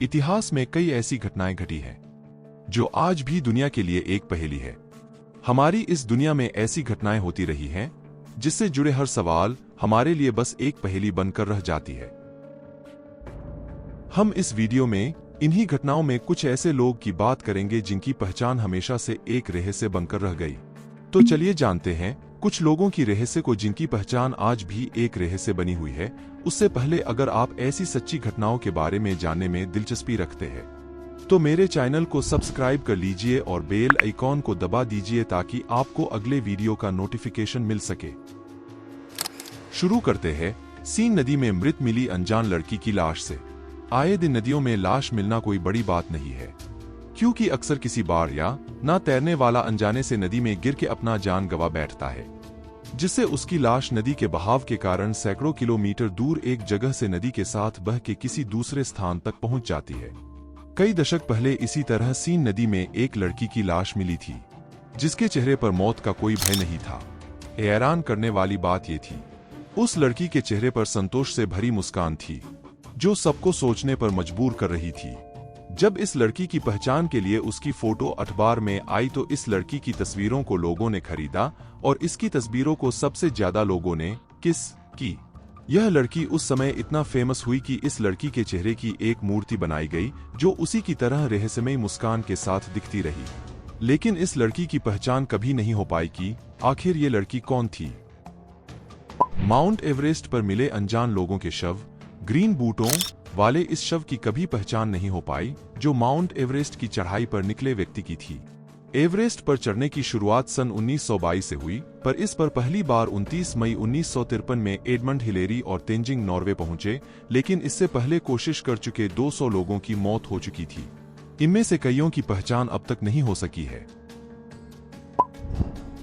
इतिहास में कई ऐसी घटनाएं घटी हैं जो आज भी दुनिया के लिए एक पहेली है। हमारी इस दुनिया में ऐसी घटनाएं होती रही हैं जिससे जुड़े हर सवाल हमारे लिए बस एक पहेली बनकर रह जाती है। हम इस वीडियो में इन्हीं घटनाओं में कुछ ऐसे लोग की बात करेंगे जिनकी पहचान हमेशा से एक रहस्य बनकर रह गई। तो चलिए जानते हैं कुछ लोगों की रहस्य को जिनकी पहचान आज भी एक रहस्य बनी हुई है। उससे पहले अगर आप ऐसी सच्ची घटनाओं के बारे में जानने में दिलचस्पी रखते हैं तो मेरे चैनल को सब्सक्राइब कर लीजिए और बेल आइकॉन को दबा दीजिए ताकि आपको अगले वीडियो का नोटिफिकेशन मिल सके। शुरू करते हैं सीन नदी में मृत मिली अनजान लड़की की लाश से। आए दिन नदियों में लाश मिलना कोई बड़ी बात नहीं है, क्योंकि अक्सर किसी बाढ़ या ना तैरने वाला अनजाने से नदी में गिर के अपना जान गंवा बैठता है, जिससे उसकी लाश नदी के बहाव के कारण सैकड़ों किलोमीटर दूर एक जगह से नदी के साथ बह के किसी दूसरे स्थान तक पहुंच जाती है। कई दशक पहले इसी तरह सीन नदी में एक लड़की की लाश मिली थी जिसके चेहरे पर मौत का कोई भय नहीं था। हैरान करने वाली बात यह थी, उस लड़की के चेहरे पर संतोष से भरी मुस्कान थी जो सबको सोचने पर मजबूर कर रही थी। जब इस लड़की की पहचान के लिए उसकी फोटो अखबार में आई तो इस लड़की की तस्वीरों को लोगों ने खरीदा और इसकी तस्वीरों को सबसे ज्यादा लोगों ने किस की। यह लड़की उस समय इतना फेमस हुई कि इस लड़की के चेहरे की एक मूर्ति बनाई गई जो उसी की तरह रहस्यमय मुस्कान के साथ दिखती रही। लेकिन इस लड़की की पहचान कभी नहीं हो पाई कि आखिर ये लड़की कौन थी। माउंट एवरेस्ट पर मिले अनजान लोगों के शव। ग्रीन बूटों वाले इस शव की कभी पहचान नहीं हो पाई जो माउंट एवरेस्ट की चढ़ाई पर निकले व्यक्ति की थी। एवरेस्ट पर चढ़ने की शुरुआत सन 1922 से हुई, पर इस पर पहली बार 29 मई 1953 में एडमंड हिलेरी और तेंजिंग नॉर्वे पहुंचे, लेकिन इससे पहले कोशिश कर चुके 200 लोगों की मौत हो चुकी थी। इनमें से कईयों की पहचान अब तक नहीं हो सकी है।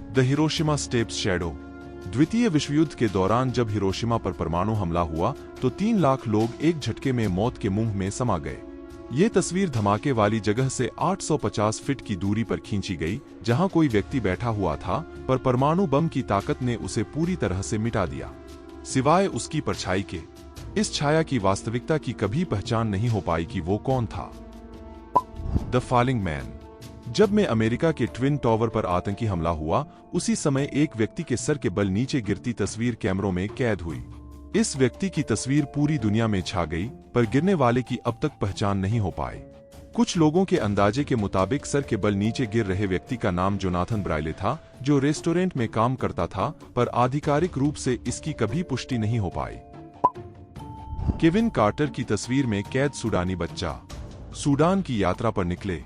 The Hiroshima steps shadow. द्वितीय विश्व युद्ध के दौरान जब हिरोशिमा पर परमाणु हमला हुआ तो 3 लाख लोग एक झटके में मौत के मुंह में समा गए। ये तस्वीर धमाके वाली जगह से 850 फीट की दूरी पर खींची गई जहां कोई व्यक्ति बैठा हुआ था, पर परमाणु बम की ताकत ने उसे पूरी तरह से मिटा दिया, सिवाय उसकी परछाई के। इस छाया की वास्तविकता की कभी पहचान नहीं हो पाई कि वो कौन था। The falling man. जब में अमेरिका के ट्विन टावर पर आतंकी हमला हुआ, उसी समय एक व्यक्ति के सर के बल नीचे गिरती तस्वीर कैमरों में कैद हुई। इस व्यक्ति की तस्वीर पूरी दुनिया में छा गई, पर गिरने वाले की अब तक पहचान नहीं हो पाई। कुछ लोगों के अंदाजे के मुताबिक सर के बल नीचे गिर रहे व्यक्ति का नाम जोनाथन ब्राइले था, जो रेस्टोरेंट में काम करता था, पर आधिकारिक रूप से इसकी कभी पुष्टि नहीं हो पाई। केविन कार्टर की तस्वीर में कैद सूडानी बच्चा सूडान की यात्रा पर निकले।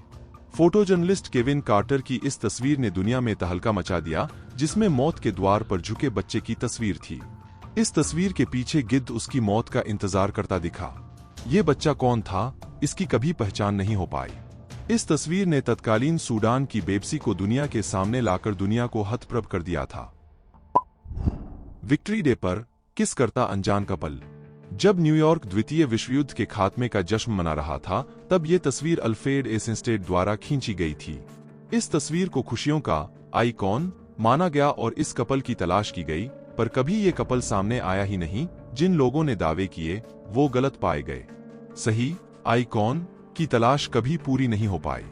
फोटो जर्नलिस्ट केविन कार्टर की इस तस्वीर ने दुनिया में तहलका मचा दिया, जिसमें मौत के द्वार पर झुके बच्चे की तस्वीर थी। इस तस्वीर के पीछे गिद्ध उसकी मौत का इंतजार करता दिखा। ये बच्चा कौन था, इसकी कभी पहचान नहीं हो पाई। इस तस्वीर ने तत्कालीन सूडान की बेबसी को दुनिया के सामने लाकर दुनिया को हतप्रभ कर दिया था। विक्ट्री डे पर किस करता अनजान कपल। जब न्यूयॉर्क द्वितीय विश्व युद्ध के खात्मे का जश्न मना रहा था, तब ये तस्वीर अल्फ्रेड एसेनस्टेड द्वारा खींची गई थी। इस तस्वीर को खुशियों का आइकॉन माना गया और इस कपल की तलाश की गई, पर कभी ये कपल सामने आया ही नहीं। जिन लोगों ने दावे किए वो गलत पाए गए। सही आइकॉन की तलाश कभी पूरी नहीं हो पाई।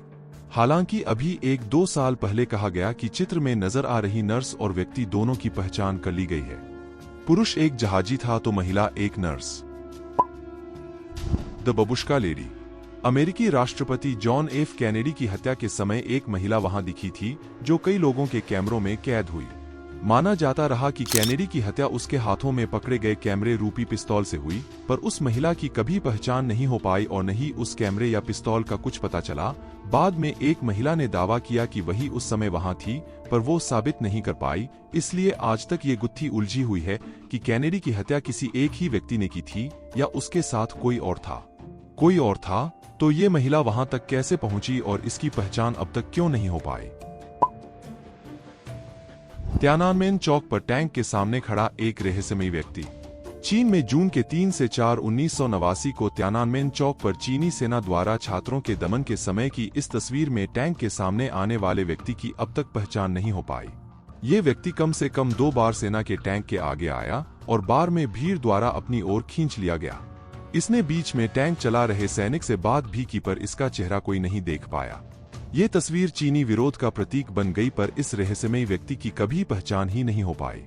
हालांकि अभी 1-2 साल पहले कहा गया कि चित्र में नजर आ रही नर्स और व्यक्ति दोनों की पहचान कर ली गई है। पुरुष एक जहाजी था तो महिला एक नर्स। The बबुश्का lady. अमेरिकी राष्ट्रपति जॉन एफ कैनेडी की हत्या के समय एक महिला वहां दिखी थी जो कई लोगों के कैमरों में कैद हुई। माना जाता रहा कि कैनेडी की हत्या उसके हाथों में पकड़े गए कैमरे रूपी पिस्तौल से हुई, पर उस महिला की कभी पहचान नहीं हो पाई और न ही उस कैमरे या पिस्तौल का कुछ पता चला। बाद में एक महिला ने दावा किया कि वही उस समय वहां थी, पर वो साबित नहीं कर पाई। इसलिए आज तक ये गुत्थी उलझी हुई है कि कैनेडी की हत्या किसी एक ही व्यक्ति ने की थी या उसके साथ कोई और था। कोई और था तो ये महिला वहां तक कैसे पहुंची और इसकी पहचान अब तक क्यों नहीं हो पाई। त्यानानमेन चौक पर टैंक के सामने खड़ा एक रहस्यमयी व्यक्ति। चीन में जून के 3 से 4 1989 को त्यानानमेन चौक पर चीनी सेना द्वारा छात्रों के दमन के समय की इस तस्वीर में टैंक के सामने आने वाले व्यक्ति की अब तक पहचान नहीं हो पाई। ये व्यक्ति कम से कम 2 बार सेना के टैंक के आगे आया और बार में भीड़ द्वारा अपनी ओर खींच लिया गया। इसने बीच में टैंक चला रहे सैनिक से बात भी की पर इसका चेहरा कोई नहीं देख पाया। ये तस्वीर चीनी विरोध का प्रतीक बन गई पर इस रहस्यमयी व्यक्ति की कभी पहचान ही नहीं हो पाई।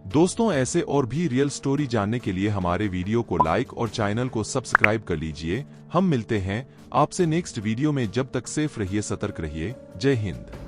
दोस्तों, ऐसे और भी रियल स्टोरी जानने के लिए हमारे वीडियो को लाइक और चैनल को सब्सक्राइब कर लीजिए। हम मिलते हैं आपसे नेक्स्ट वीडियो में। जब तक सेफ रहिए, सतर्क रहिए। जय हिंद।